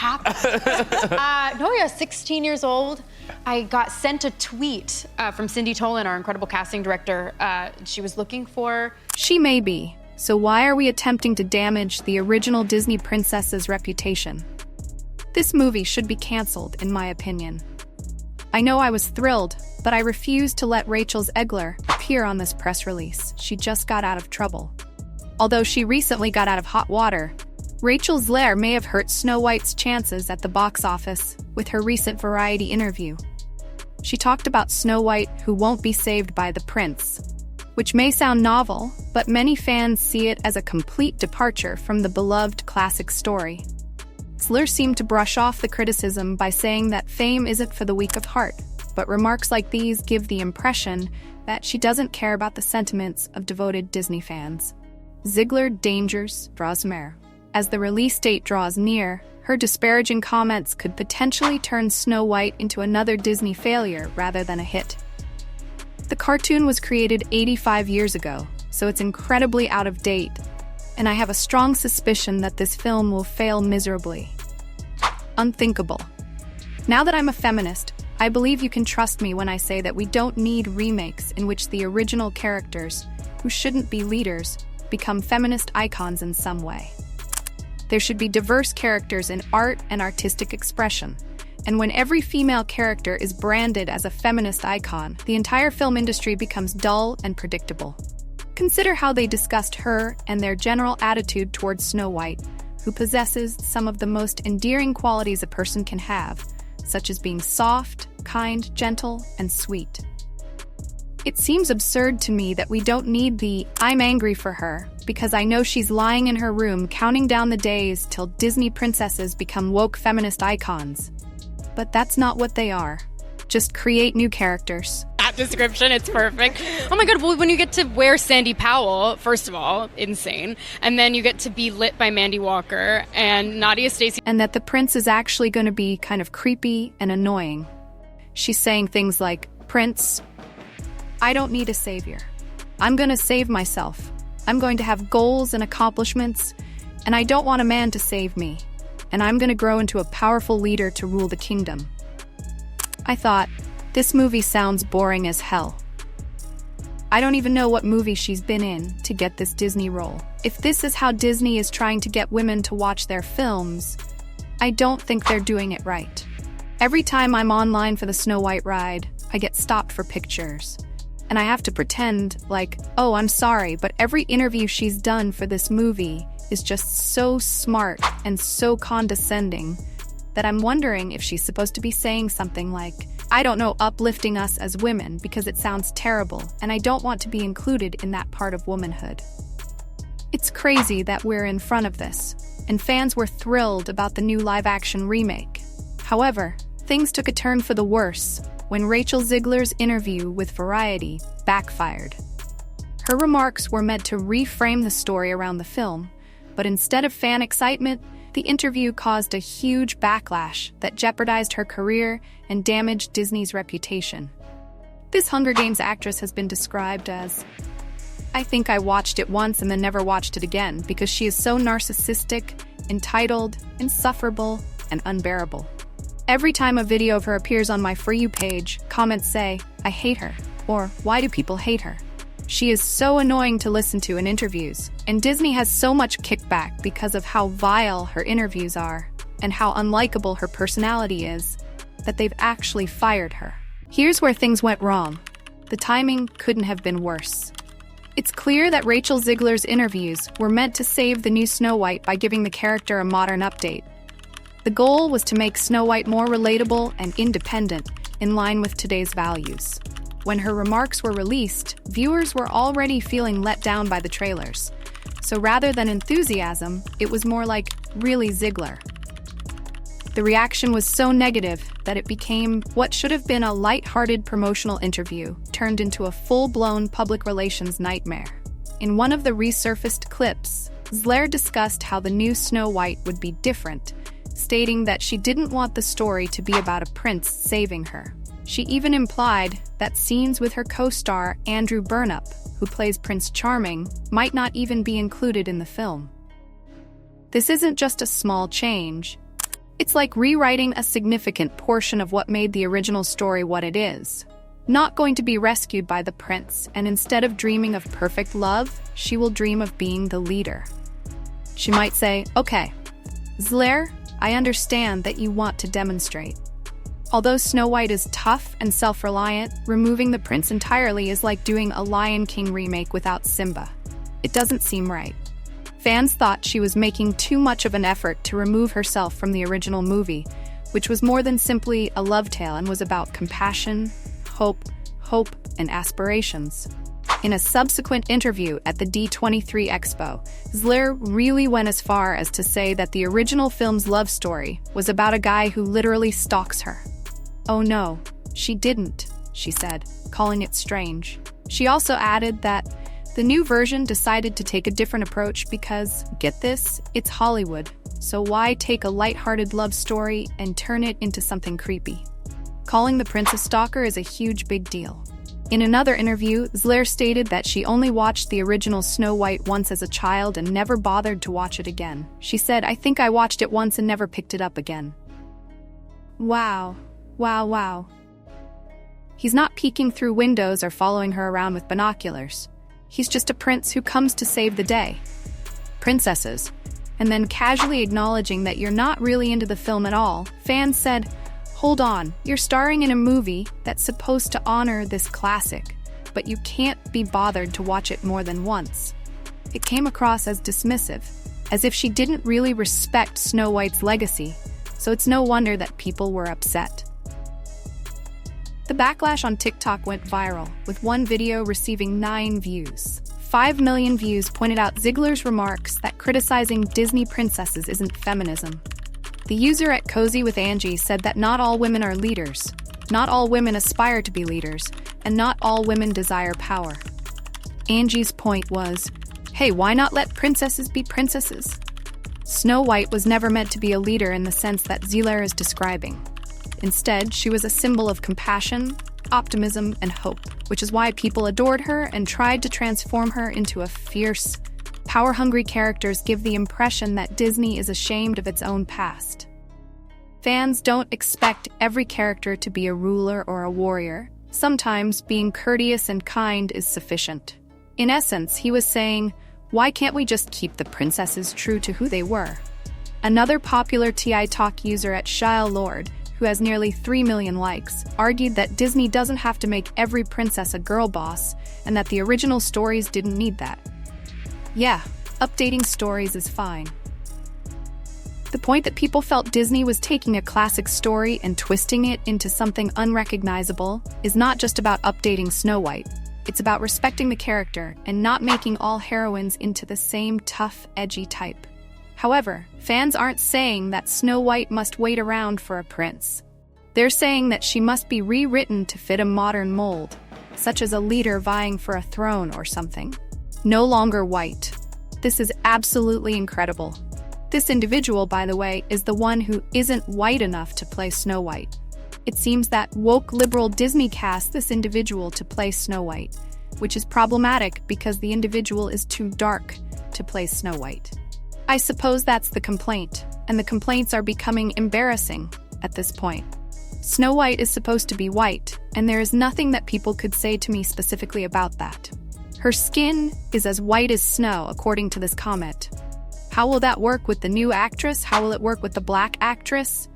happened? No, yeah, 16 years old. I got sent a tweet from Cindy Tolan, our incredible casting director. She was looking for... She may be. So why are we attempting to damage the original Disney princess's reputation? This movie should be canceled, in my opinion. I know I was thrilled, but I refused to let Rachel Zegler appear on this press release. She just got out of trouble. Although she recently got out of hot water, Rachel Zegler may have hurt Snow White's chances at the box office with her recent Variety interview. She talked about Snow White who won't be saved by the prince, which may sound novel, but many fans see it as a complete departure from the beloved classic story. Zegler seemed to brush off the criticism by saying that fame isn't for the weak of heart, but remarks like these give the impression that she doesn't care about the sentiments of devoted Disney fans. Zegler dangers draws more. As the release date draws near, her disparaging comments could potentially turn Snow White into another Disney failure rather than a hit. The cartoon was created 85 years ago, so it's incredibly out of date, and I have a strong suspicion that this film will fail miserably. Unthinkable. Now that I'm a feminist, I believe you can trust me when I say that we don't need remakes in which the original characters, who shouldn't be leaders, become feminist icons in some way. There should be diverse characters in art and artistic expression, and when every female character is branded as a feminist icon, the entire film industry becomes dull and predictable. Consider how they discussed her and their general attitude towards Snow White, who possesses some of the most endearing qualities a person can have, such as being soft, kind, gentle, and sweet. It seems absurd to me that we don't need the "I'm angry for her" because I know she's lying in her room counting down the days till Disney princesses become woke feminist icons. But that's not what they are. Just create new characters. That description, it's perfect. Oh my god, well, when you get to wear Sandy Powell, first of all, insane. And then you get to be lit by Mandy Walker and Nadia Stacey. And that the prince is actually going to be kind of creepy and annoying. She's saying things like, "Prince, I don't need a savior. I'm going to save myself. I'm going to have goals and accomplishments, and I don't want a man to save me. And I'm going to grow into a powerful leader to rule the kingdom." I thought, this movie sounds boring as hell. I don't even know what movie she's been in to get this Disney role. If this is how Disney is trying to get women to watch their films, I don't think they're doing it right. Every time I'm online for the Snow White ride, I get stopped for pictures. And I have to pretend like, oh, I'm sorry, but every interview she's done for this movie is just so smart and so condescending that I'm wondering if she's supposed to be saying something like, I don't know, uplifting us as women because it sounds terrible, and I don't want to be included in that part of womanhood. It's crazy that we're in front of this, and fans were thrilled about the new live-action remake. However, things took a turn for the worse when Rachel Zegler's interview with Variety backfired. Her remarks were meant to reframe the story around the film, but instead of fan excitement, the interview caused a huge backlash that jeopardized her career and damaged Disney's reputation. This Hunger Games actress has been described as, I think I watched it once and then never watched it again because she is so narcissistic, entitled, insufferable, and unbearable. Every time a video of her appears on my For You page, comments say, I hate her, or why do people hate her? She is so annoying to listen to in interviews, and Disney has so much kickback because of how vile her interviews are and how unlikable her personality is that they've actually fired her. Here's where things went wrong. The timing couldn't have been worse. It's clear that Rachel Zegler's interviews were meant to save the new Snow White by giving the character a modern update. The goal was to make Snow White more relatable and independent, in line with today's values. When her remarks were released, viewers were already feeling let down by the trailers. So rather than enthusiasm, it was more like, really Zegler. The reaction was so negative that it became what should have been a light-hearted promotional interview, turned into a full-blown public relations nightmare. In one of the resurfaced clips, Zegler discussed how the new Snow White would be different, stating that she didn't want the story to be about a prince saving her. She even implied that scenes with her co-star Andrew Burnup, who plays Prince Charming, might not even be included in the film. This isn't just a small change, It's like rewriting a significant portion of what made the original story what it is. Not going to be rescued by the prince, and instead of dreaming of perfect love, she will dream of being the leader. She might say, "Okay, Zegler, I understand that you want to demonstrate." Although Snow White is tough and self-reliant, removing the prince entirely is like doing a Lion King remake without Simba. It doesn't seem right. Fans thought she was making too much of an effort to remove herself from the original movie, which was more than simply a love tale and was about compassion, hope, and aspirations. In a subsequent interview at the D23 Expo, Zegler really went as far as to say that the original film's love story was about a guy who literally stalks her. "Oh no, she didn't," she said, calling it strange. She also added that the new version decided to take a different approach because, get this, it's Hollywood, so why take a lighthearted love story and turn it into something creepy? Calling the prince a stalker is a huge big deal. In another interview, Zegler stated that she only watched the original Snow White once as a child and never bothered to watch it again. She said, "I think I watched it once and never picked it up again." Wow. Wow. He's not peeking through windows or following her around with binoculars. He's just a prince who comes to save the day. Princesses. And then casually acknowledging that you're not really into the film at all, fans said, "Hold on, you're starring in a movie that's supposed to honor this classic, but you can't be bothered to watch it more than once." It came across as dismissive, as if she didn't really respect Snow White's legacy, so it's no wonder that people were upset. The backlash on TikTok went viral, with one video receiving 9 views. 5 million views pointed out Zegler's remarks that criticizing Disney princesses isn't feminism. The user at Cozy with Angie said that not all women are leaders, not all women aspire to be leaders, and not all women desire power. Angie's point was, hey, why not let princesses be princesses? Snow White was never meant to be a leader in the sense that Zegler is describing. Instead, she was a symbol of compassion, optimism, and hope, which is why people adored her and tried to transform her into a fierce, power-hungry characters give the impression that Disney is ashamed of its own past. Fans don't expect every character to be a ruler or a warrior. Sometimes being courteous and kind is sufficient. In essence, he was saying, why can't we just keep the princesses true to who they were? Another popular TI Talk user at Shile Lord, who has nearly 3 million likes, argued that Disney doesn't have to make every princess a girl boss, and that the original stories didn't need that. Yeah, updating stories is fine. The point that people felt Disney was taking a classic story and twisting it into something unrecognizable is not just about updating Snow White. It's about respecting the character and not making all heroines into the same tough, edgy type. However, fans aren't saying that Snow White must wait around for a prince. They're saying that she must be rewritten to fit a modern mold, such as a leader vying for a throne or something. No longer white. This is absolutely incredible. This individual, by the way, is the one who isn't white enough to play Snow White. It seems that woke liberal Disney cast this individual to play Snow White, which is problematic because the individual is too dark to play Snow White. I suppose that's the complaint, and the complaints are becoming embarrassing at this point. Snow White is supposed to be white, and there is nothing that people could say to me specifically about that. Her skin is as white as snow, according to this comment. How will that work with the new actress? How will it work with the black actress?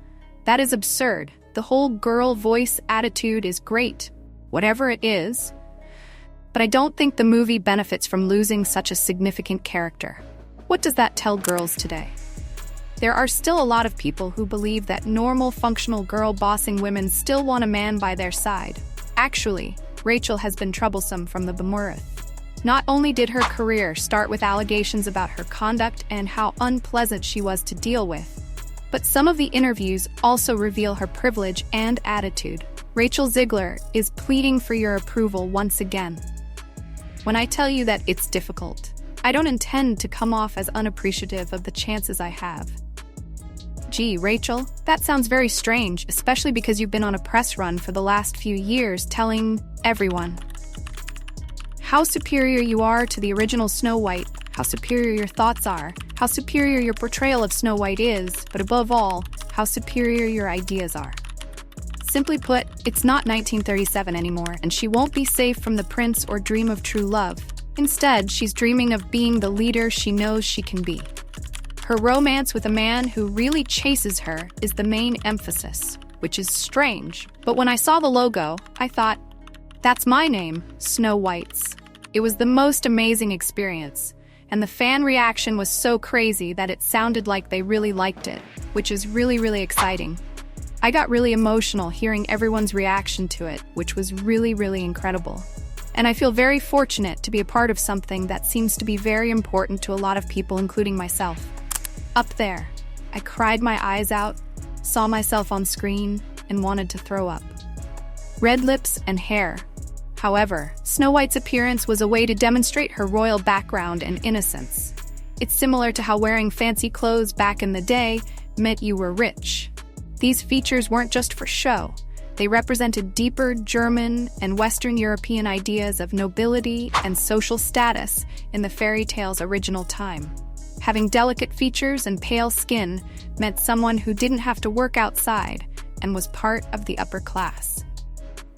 That is absurd. The whole girl voice attitude is great, whatever it is, but I don't think the movie benefits from losing such a significant character. What does that tell girls today? There are still a lot of people who believe that normal, functional girl bossing women still want a man by their side. Actually, Rachel has been troublesome from the birth. Not only did her career start with allegations about her conduct and how unpleasant she was to deal with, but some of the interviews also reveal her privilege and attitude. Rachel Zegler is pleading for your approval once again. When I tell you that it's difficult, I don't intend to come off as unappreciative of the chances I have. Gee, Rachel, that sounds very strange, especially because you've been on a press run for the last few years telling everyone how superior you are to the original Snow White, how superior your thoughts are, how superior your portrayal of Snow White is, but above all, how superior your ideas are. Simply put, it's not 1937 anymore, and she won't be safe from the prince or dream of true love. Instead, she's dreaming of being the leader she knows she can be. Her romance with a man who really chases her is the main emphasis, which is strange. But when I saw the logo, I thought, that's my name, Snow White's. It was the most amazing experience, and the fan reaction was so crazy that it sounded like they really liked it, which is really, really exciting. I got really emotional hearing everyone's reaction to it, which was really, really incredible. And I feel very fortunate to be a part of something that seems to be very important to a lot of people, including myself. Up there, I cried my eyes out, saw myself on screen, and wanted to throw up. Red lips and hair. However, Snow White's appearance was a way to demonstrate her royal background and innocence. It's similar to how wearing fancy clothes back in the day meant you were rich. These features weren't just for show. They represented deeper German and Western European ideas of nobility and social status in the fairy tale's original time. Having delicate features and pale skin meant someone who didn't have to work outside and was part of the upper class.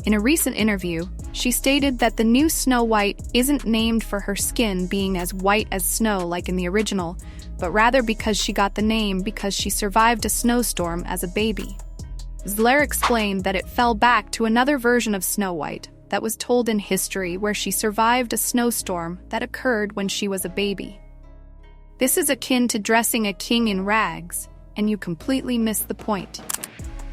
In a recent interview, she stated that the new Snow White isn't named for her skin being as white as snow like in the original, but rather because she got the name because she survived a snowstorm as a baby. Zegler explained that it fell back to another version of Snow White that was told in history where she survived a snowstorm that occurred when she was a baby. This is akin to dressing a king in rags, and you completely miss the point.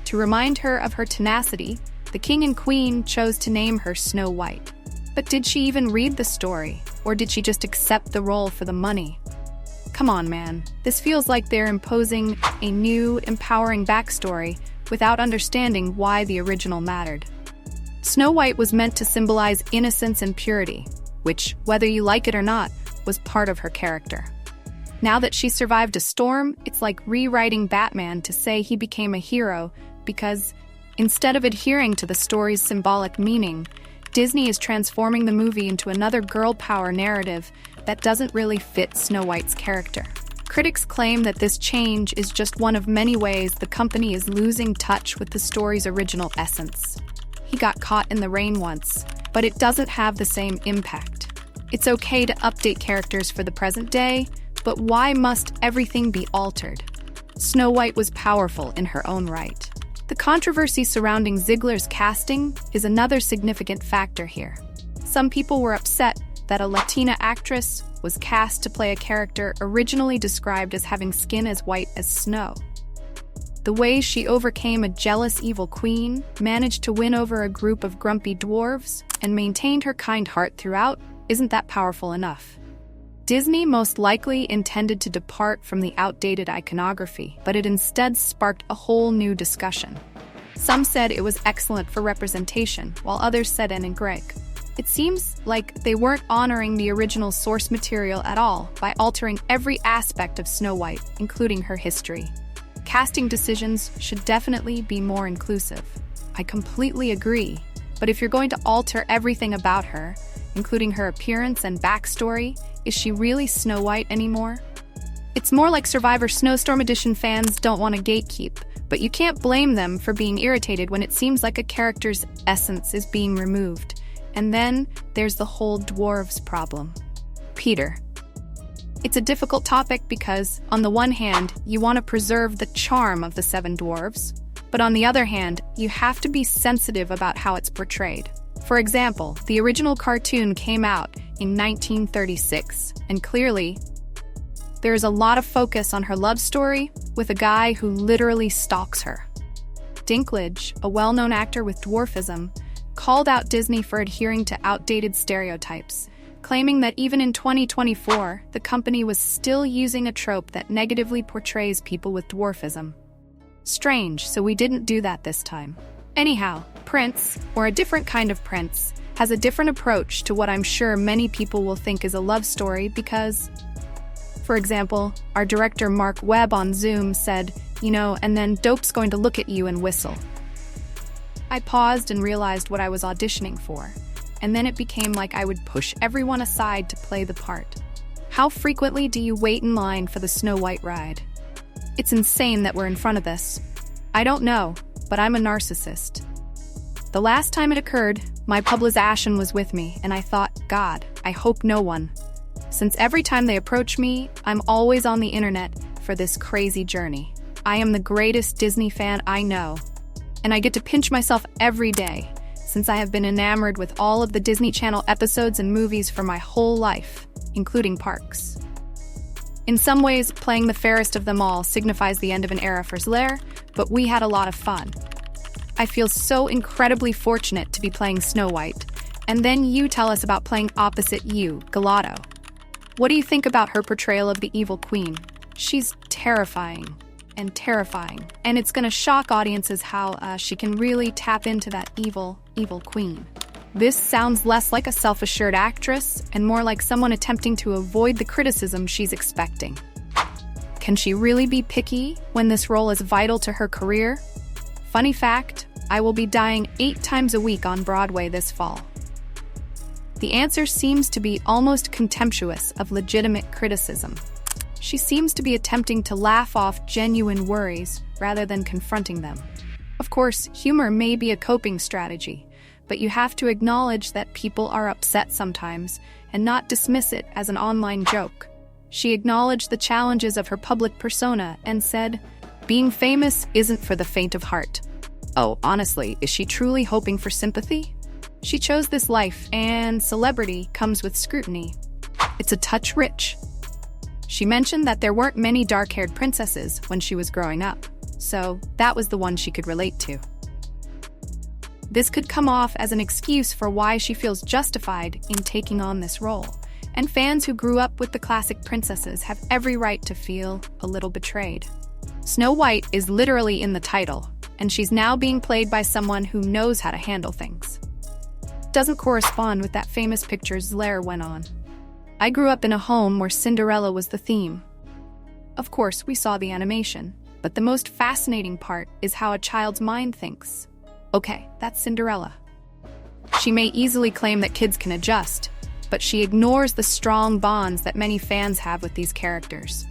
To remind her of her tenacity, the king and queen chose to name her Snow White. But did she even read the story, or did she just accept the role for the money? Come on, man. This feels like they're imposing a new, empowering backstory without understanding why the original mattered. Snow White was meant to symbolize innocence and purity, which, whether you like it or not, was part of her character. Now that she survived a storm, it's like rewriting Batman to say he became a hero because, instead of adhering to the story's symbolic meaning, Disney is transforming the movie into another girl power narrative that doesn't really fit Snow White's character. Critics claim that this change is just one of many ways the company is losing touch with the story's original essence. He got caught in the rain once, but it doesn't have the same impact. It's okay to update characters for the present day, but why must everything be altered? Snow White was powerful in her own right. The controversy surrounding Zegler's casting is another significant factor here. Some people were upset that a Latina actress was cast to play a character originally described as having skin as white as snow. The way she overcame a jealous evil queen, managed to win over a group of grumpy dwarves, and maintained her kind heart throughout isn't that powerful enough. Disney most likely intended to depart from the outdated iconography, but it instead sparked a whole new discussion. Some said it was excellent for representation, while others said and Greg. It seems like they weren't honoring the original source material at all by altering every aspect of Snow White, including her history. Casting decisions should definitely be more inclusive. I completely agree, but if you're going to alter everything about her, including her appearance and backstory, is she really Snow White anymore? It's more like Survivor Snowstorm Edition fans don't want to gatekeep, but you can't blame them for being irritated when it seems like a character's essence is being removed. And then there's the whole Dwarves problem. Peter. It's a difficult topic because, on the one hand, you want to preserve the charm of the Seven Dwarves, but on the other hand, you have to be sensitive about how it's portrayed. For example, the original cartoon came out in 1936, and clearly, there is a lot of focus on her love story with a guy who literally stalks her. Dinklage, a well-known actor with dwarfism, called out Disney for adhering to outdated stereotypes, claiming that even in 2024, the company was still using a trope that negatively portrays people with dwarfism. Strange, so we didn't do that this time. Anyhow, Prince, or a different kind of prince, has a different approach to what I'm sure many people will think is a love story because, for example, our director Mark Webb on Zoom said, and then Dope's going to look at you and whistle. I paused and realized what I was auditioning for, and then it became like I would push everyone aside to play the part. How frequently do you wait in line for the Snow White ride? It's insane that we're in front of this. I don't know, but I'm a narcissist. The last time it occurred, my publicization was with me, and I thought, God, I hope no one. Since every time they approach me, I'm always on the internet for this crazy journey. I am the greatest Disney fan I know, and I get to pinch myself every day, since I have been enamored with all of the Disney Channel episodes and movies for my whole life, including parks. In some ways, playing the fairest of them all signifies the end of an era for Zegler, but we had a lot of fun. I feel so incredibly fortunate to be playing Snow White, and then you tell us about playing opposite you, Gelato. What do you think about her portrayal of the evil queen? She's terrifying, and it's gonna shock audiences how she can really tap into that evil queen. This sounds less like a self-assured actress and more like someone attempting to avoid the criticism she's expecting. Can she really be picky when this role is vital to her career? Funny fact, I will be dying 8 times a week on Broadway this fall. The answer seems to be almost contemptuous of legitimate criticism. She seems to be attempting to laugh off genuine worries rather than confronting them. Of course, humor may be a coping strategy, but you have to acknowledge that people are upset sometimes and not dismiss it as an online joke. She acknowledged the challenges of her public persona and said, "Being famous isn't for the faint of heart." Oh, honestly, is she truly hoping for sympathy? She chose this life, and celebrity comes with scrutiny. It's a touch rich. She mentioned that there weren't many dark-haired princesses when she was growing up, so that was the one she could relate to. This could come off as an excuse for why she feels justified in taking on this role, and fans who grew up with the classic princesses have every right to feel a little betrayed. Snow White is literally in the title, and she's now being played by someone who knows how to handle things. Doesn't correspond with that famous picture Zegler went on. I grew up in a home where Cinderella was the theme. Of course, we saw the animation, but the most fascinating part is how a child's mind thinks. Okay, that's Cinderella. She may easily claim that kids can adjust, but she ignores the strong bonds that many fans have with these characters.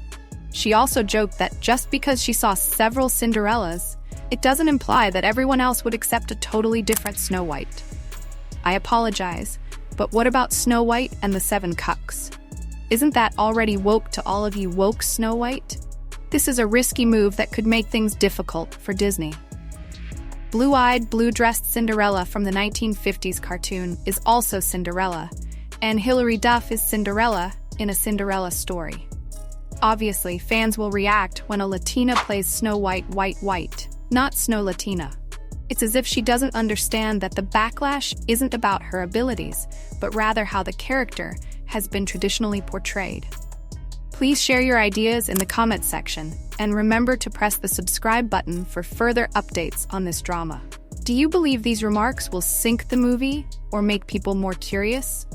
She also joked that just because she saw several Cinderellas, it doesn't imply that everyone else would accept a totally different Snow White. I apologize, but what about Snow White and the 7 Cucks? Isn't that already woke to all of you woke Snow White? This is a risky move that could make things difficult for Disney. Blue-eyed, blue-dressed Cinderella from the 1950s cartoon is also Cinderella, and Hilary Duff is Cinderella in a Cinderella story. Obviously, fans will react when a Latina plays Snow White white, not Snow Latina. It's as if she doesn't understand that the backlash isn't about her abilities, but rather how the character has been traditionally portrayed. Please share your ideas in the comments section, and remember to press the subscribe button for further updates on this drama. Do you believe these remarks will sink the movie or make people more curious?